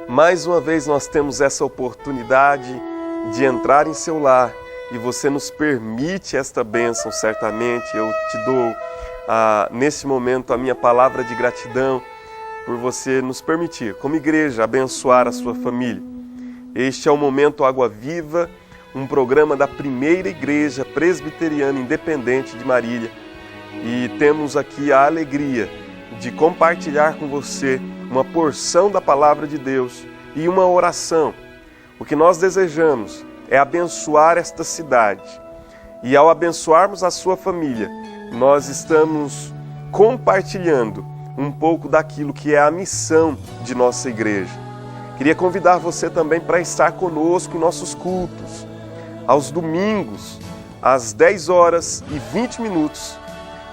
Mais uma vez nós temos essa oportunidade de entrar em seu lar e você nos permite esta bênção, certamente. Eu te dou nesse momento a minha palavra de gratidão por você nos permitir, como igreja, abençoar a sua família. Este é o Momento Água Viva, um programa da primeira igreja presbiteriana independente de Marília. E temos aqui a alegria de compartilhar com você uma porção da palavra de Deus e uma oração. O que nós desejamos é abençoar esta cidade. E ao abençoarmos a sua família, nós estamos compartilhando um pouco daquilo que é a missão de nossa igreja. Queria convidar você também para estar conosco em nossos cultos, aos domingos, às 10h20,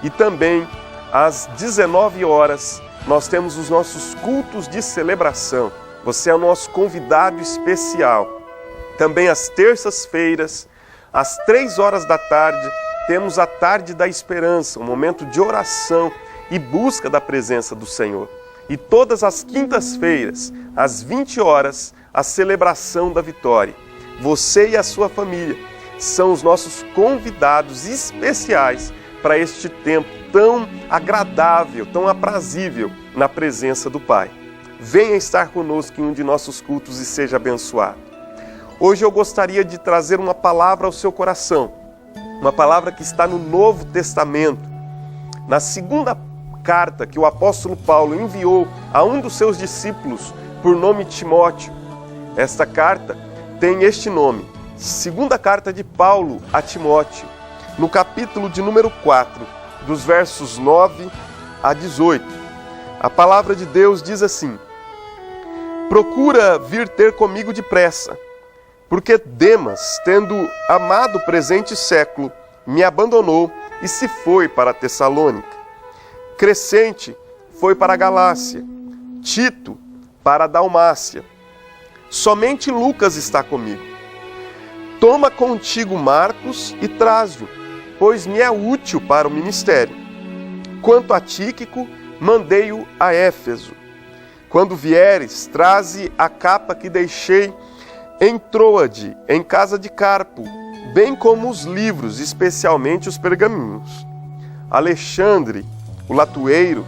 e também às 19h, nós temos os nossos cultos de celebração. Você é o nosso convidado especial. Também às terças-feiras, às 15h, temos a Tarde da Esperança, um momento de oração e busca da presença do Senhor. E todas as quintas-feiras, às 20h, a celebração da vitória. Você e a sua família são os nossos convidados especiais para este tempo tão agradável, tão aprazível na presença do Pai. Venha estar conosco em um de nossos cultos e seja abençoado. Hoje eu gostaria de trazer uma palavra ao seu coração, uma palavra que está no Novo Testamento, na segunda carta que o apóstolo Paulo enviou a um dos seus discípulos, por nome Timóteo. Esta carta tem este nome, Segunda Carta de Paulo a Timóteo, no capítulo de número 4, dos versos 9 a 18. A palavra de Deus diz assim: procura vir ter comigo depressa, porque Demas, tendo amado o presente século, me abandonou e se foi para Tessalônica. Crescente foi para a Galácia, Tito para a Dalmácia. Somente Lucas está comigo. Toma contigo Marcos e traze-o, pois me é útil para o ministério. Quanto a Tíquico, mandei-o a Éfeso. Quando vieres, traze a capa que deixei em Troade, em casa de Carpo, bem como os livros, especialmente os pergaminhos. Alexandre, o latueiro,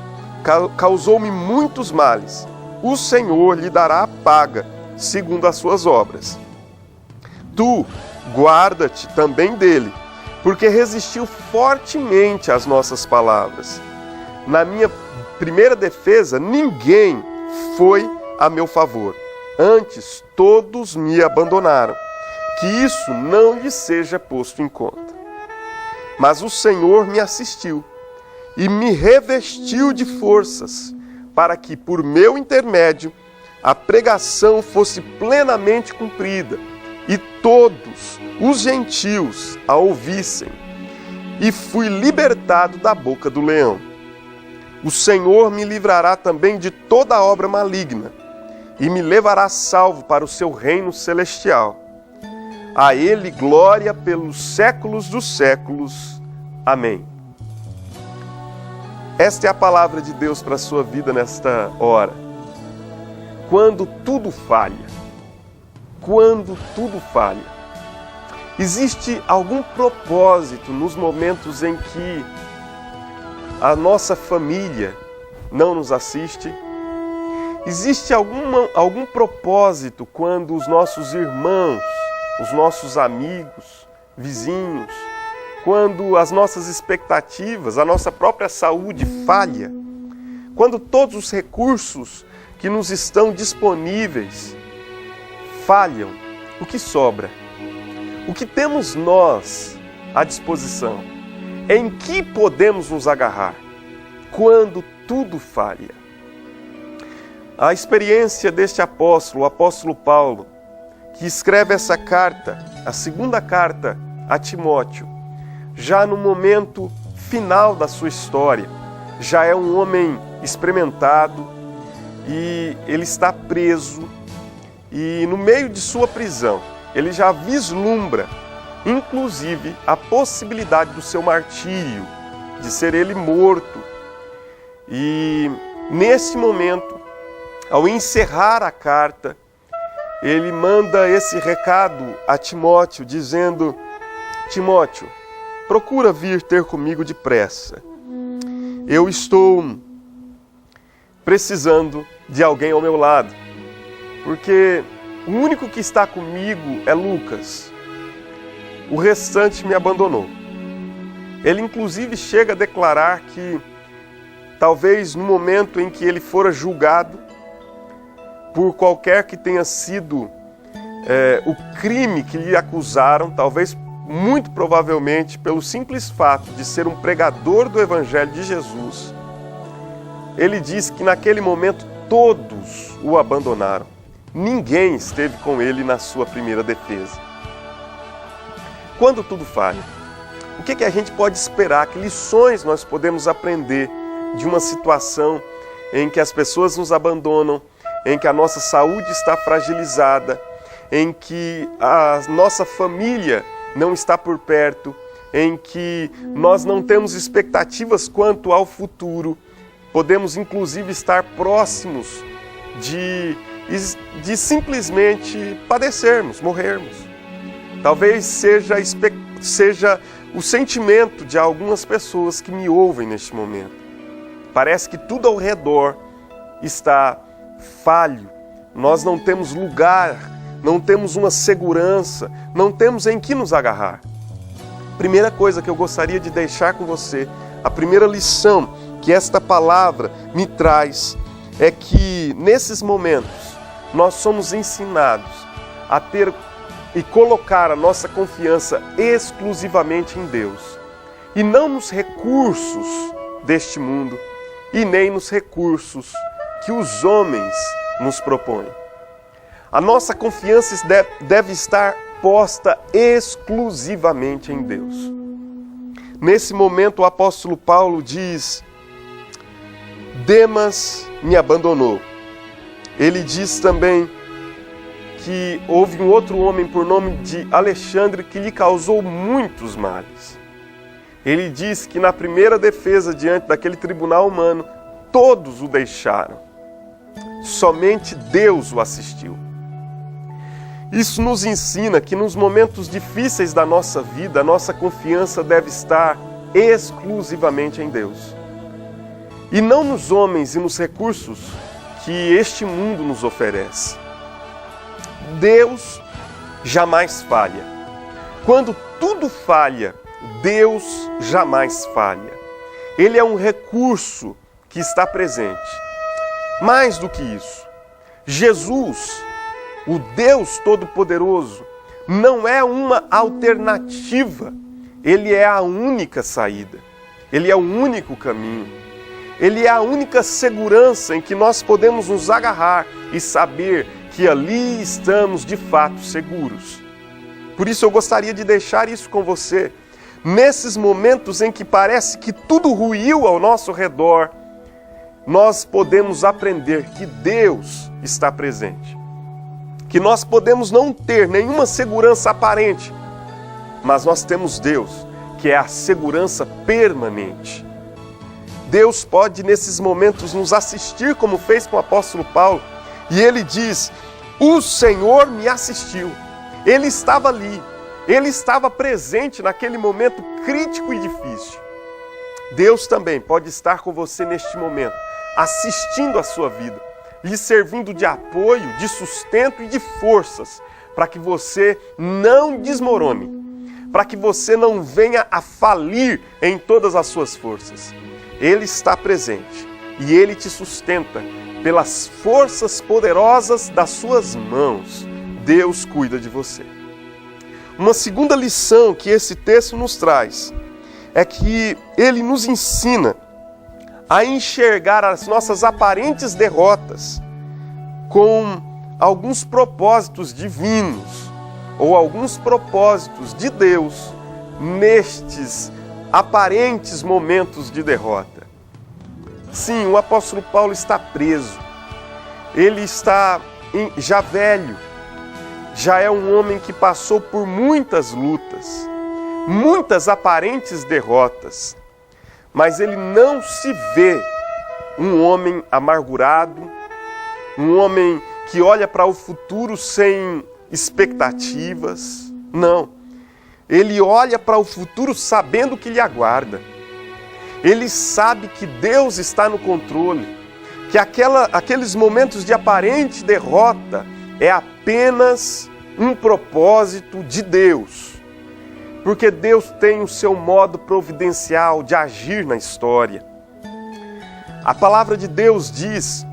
causou-me muitos males. O Senhor lhe dará a paga, segundo as suas obras. Tu, guarda-te também dele, porque resistiu fortemente às nossas palavras. Na minha primeira defesa, ninguém foi a meu favor. Antes, todos me abandonaram. Que isso não lhe seja posto em conta. Mas o Senhor me assistiu e me revestiu de forças, para que, por meu intermédio, a pregação fosse plenamente cumprida e todos os gentios a ouvissem. E fui libertado da boca do leão. O Senhor me livrará também de toda obra maligna e me levará salvo para o seu reino celestial. A Ele glória pelos séculos dos séculos. Amém. Esta é a palavra de Deus para a sua vida nesta hora. Quando tudo falha, existe algum propósito nos momentos em que a nossa família não nos assiste? Existe algum propósito quando os nossos irmãos, os nossos amigos, vizinhos, quando as nossas expectativas, a nossa própria saúde falha? Quando todos os recursos que nos estão disponíveis falham, o que sobra? O que temos nós à disposição? Em que podemos nos agarrar quando tudo falha? A experiência deste apóstolo, o apóstolo Paulo, que escreve essa carta, a segunda carta a Timóteo, já no momento final da sua história, já é um homem experimentado e ele está preso, e no meio de sua prisão ele já vislumbra inclusive a possibilidade do seu martírio, de ser ele morto. E nesse momento ao encerrar a carta, ele manda esse recado a Timóteo, dizendo: Timóteo, procura vir ter comigo depressa. Eu estou precisando de alguém ao meu lado, porque o único que está comigo é Lucas. O restante me abandonou. Ele inclusive chega a declarar que talvez no momento em que ele fora julgado, por qualquer que tenha sido o crime que lhe acusaram, talvez muito provavelmente pelo simples fato de ser um pregador do Evangelho de Jesus, ele diz que naquele momento todos o abandonaram. Ninguém esteve com ele na sua primeira defesa. Quando tudo falha, o que a gente pode esperar? Que lições nós podemos aprender de uma situação em que as pessoas nos abandonam, em que a nossa saúde está fragilizada, em que a nossa família não está por perto, em que nós não temos expectativas quanto ao futuro, podemos inclusive estar próximos de simplesmente padecermos, morrermos. Talvez seja o sentimento de algumas pessoas que me ouvem neste momento. Parece que tudo ao redor está falho, nós não temos lugar, não temos uma segurança, não temos em que nos agarrar. Primeira coisa que eu gostaria de deixar com você, a primeira lição que esta palavra me traz é que nesses momentos nós somos ensinados a ter e colocar a nossa confiança exclusivamente em Deus e não nos recursos deste mundo e nem nos recursos que os homens nos propõem. A nossa confiança deve estar posta exclusivamente em Deus. Nesse momento o apóstolo Paulo diz: Demas me abandonou. Ele diz também que houve um outro homem por nome de Alexandre que lhe causou muitos males. Ele diz que na primeira defesa diante daquele tribunal humano, todos o deixaram. Somente Deus o assistiu. Isso nos ensina que nos momentos difíceis da nossa vida, a nossa confiança deve estar exclusivamente em Deus. E não nos homens e nos recursos que este mundo nos oferece. Deus jamais falha. Quando tudo falha, Deus jamais falha. Ele é um recurso que está presente. Mais do que isso, Jesus, o Deus Todo-Poderoso, não é uma alternativa. Ele é a única saída. Ele é o único caminho. Ele é a única segurança em que nós podemos nos agarrar e saber que ali estamos de fato seguros. Por isso eu gostaria de deixar isso com você. Nesses momentos em que parece que tudo ruiu ao nosso redor, nós podemos aprender que Deus está presente. Que nós podemos não ter nenhuma segurança aparente, mas nós temos Deus, que é a segurança permanente. Deus pode nesses momentos nos assistir, como fez com o apóstolo Paulo, e ele diz: o Senhor me assistiu. Ele estava ali, ele estava presente naquele momento crítico e difícil. Deus também pode estar com você neste momento, assistindo a sua vida, lhe servindo de apoio, de sustento e de forças, para que você não desmorone, para que você não venha a falir em todas as suas forças. Ele está presente e Ele te sustenta pelas forças poderosas das suas mãos. Deus cuida de você. Uma segunda lição que esse texto nos traz é que ele nos ensina a enxergar as nossas aparentes derrotas com alguns propósitos divinos ou alguns propósitos de Deus nestes aparentes momentos de derrota. Sim, o apóstolo Paulo está preso. Ele está já velho, já é um homem que passou por muitas lutas, muitas aparentes derrotas, mas ele não se vê um homem amargurado, um homem que olha para o futuro sem expectativas. Não. Ele olha para o futuro sabendo o que lhe aguarda. Ele sabe que Deus está no controle, que aqueles momentos de aparente derrota é apenas um propósito de Deus. Porque Deus tem o seu modo providencial de agir na história. A palavra de Deus diz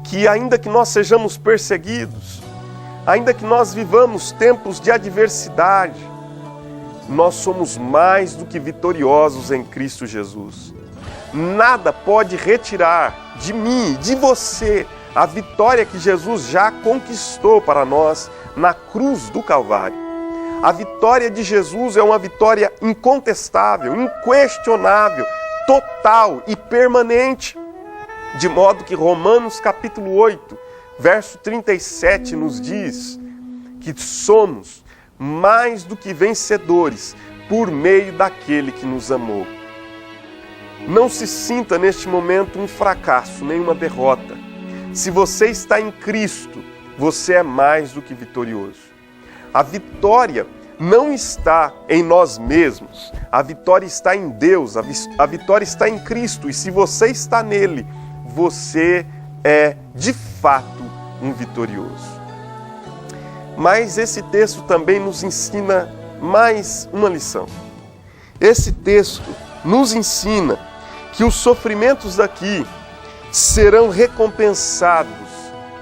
que ainda que nós sejamos perseguidos, ainda que nós vivamos tempos de adversidade, nós somos mais do que vitoriosos em Cristo Jesus. Nada pode retirar de mim, de você, a vitória que Jesus já conquistou para nós na cruz do Calvário. A vitória de Jesus é uma vitória incontestável, inquestionável, total e permanente. De modo que Romanos capítulo 8, verso 37 nos diz que somos mais do que vencedores por meio daquele que nos amou. Não se sinta neste momento um fracasso, nem uma derrota. Se você está em Cristo, você é mais do que vitorioso. A vitória não está em nós mesmos, a vitória está em Deus, a vitória está em Cristo. E se você está nele, você é de fato um vitorioso. Mas esse texto também nos ensina mais uma lição. Esse texto nos ensina que os sofrimentos daqui serão recompensados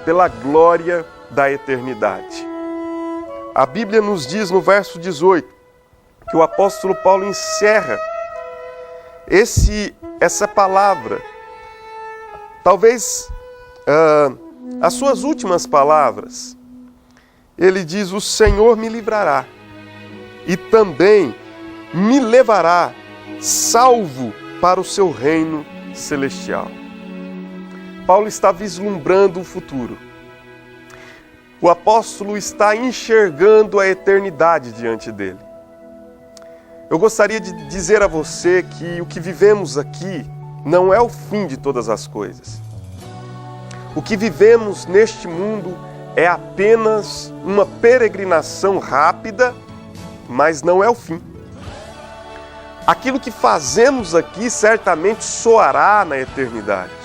pela glória da eternidade. A Bíblia nos diz no verso 18 que o apóstolo Paulo encerra essa palavra, talvez as suas últimas palavras. Ele diz: o Senhor me livrará e também me levará salvo para o seu reino celestial. Paulo está vislumbrando o futuro. O apóstolo está enxergando a eternidade diante dele. Eu gostaria de dizer a você que o que vivemos aqui não é o fim de todas as coisas. O que vivemos neste mundo é apenas uma peregrinação rápida, mas não é o fim. Aquilo que fazemos aqui certamente soará na eternidade.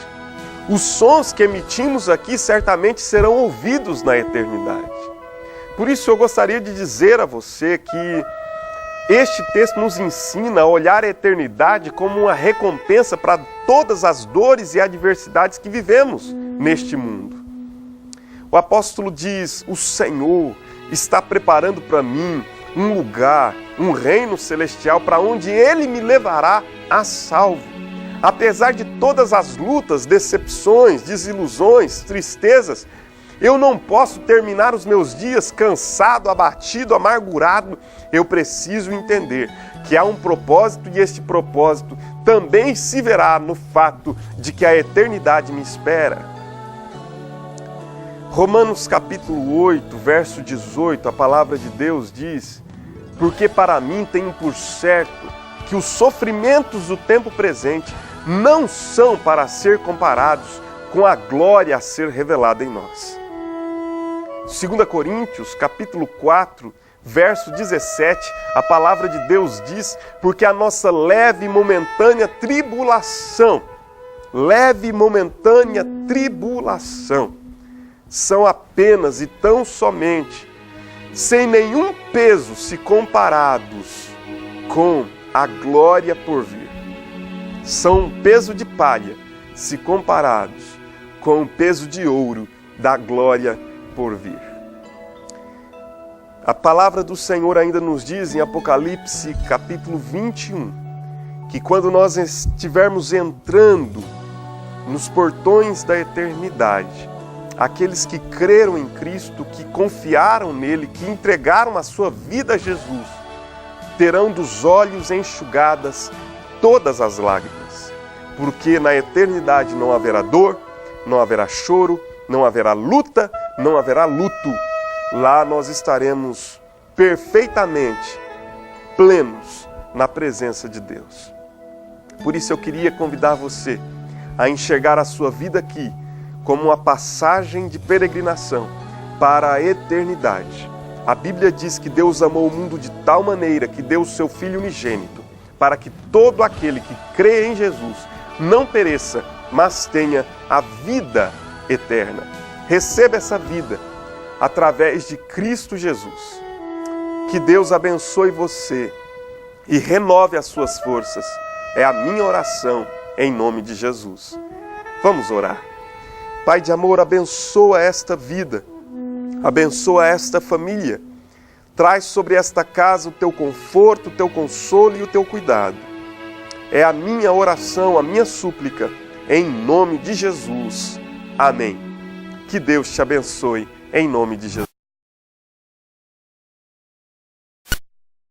Os sons que emitimos aqui certamente serão ouvidos na eternidade. Por isso eu gostaria de dizer a você que este texto nos ensina a olhar a eternidade como uma recompensa para todas as dores e adversidades que vivemos neste mundo. O apóstolo diz: o Senhor está preparando para mim um lugar, um reino celestial para onde Ele me levará a salvo. Apesar de todas as lutas, decepções, desilusões, tristezas, eu não posso terminar os meus dias cansado, abatido, amargurado. Eu preciso entender que há um propósito e este propósito também se verá no fato de que a eternidade me espera. Romanos capítulo 8, verso 18, a palavra de Deus diz: porque para mim tenho por certo que os sofrimentos do tempo presente não são para ser comparados com a glória a ser revelada em nós. 2 Coríntios, capítulo 4, verso 17, a palavra de Deus diz: porque a nossa leve e momentânea tribulação, são apenas e tão somente, sem nenhum peso, se comparados com a glória por vir. São um peso de palha, se comparados com o peso de ouro da glória por vir. A palavra do Senhor ainda nos diz em Apocalipse capítulo 21, que quando nós estivermos entrando nos portões da eternidade, aqueles que creram em Cristo, que confiaram nele, que entregaram a sua vida a Jesus, terão dos olhos enxugadas todas as lágrimas, porque na eternidade não haverá dor, não haverá choro, não haverá luta, não haverá luto. Lá nós estaremos perfeitamente plenos na presença de Deus. Por isso eu queria convidar você a enxergar a sua vida aqui como uma passagem de peregrinação para a eternidade. A Bíblia diz que Deus amou o mundo de tal maneira que deu o seu Filho unigênito, para que todo aquele que crê em Jesus não pereça, mas tenha a vida eterna. Receba essa vida através de Cristo Jesus. Que Deus abençoe você e renove as suas forças. É a minha oração em nome de Jesus. Vamos orar. Pai de amor, abençoa esta vida, abençoa esta família. Traz sobre esta casa o teu conforto, o teu consolo e o teu cuidado. É a minha oração, a minha súplica, em nome de Jesus. Amém. Que Deus te abençoe, em nome de Jesus.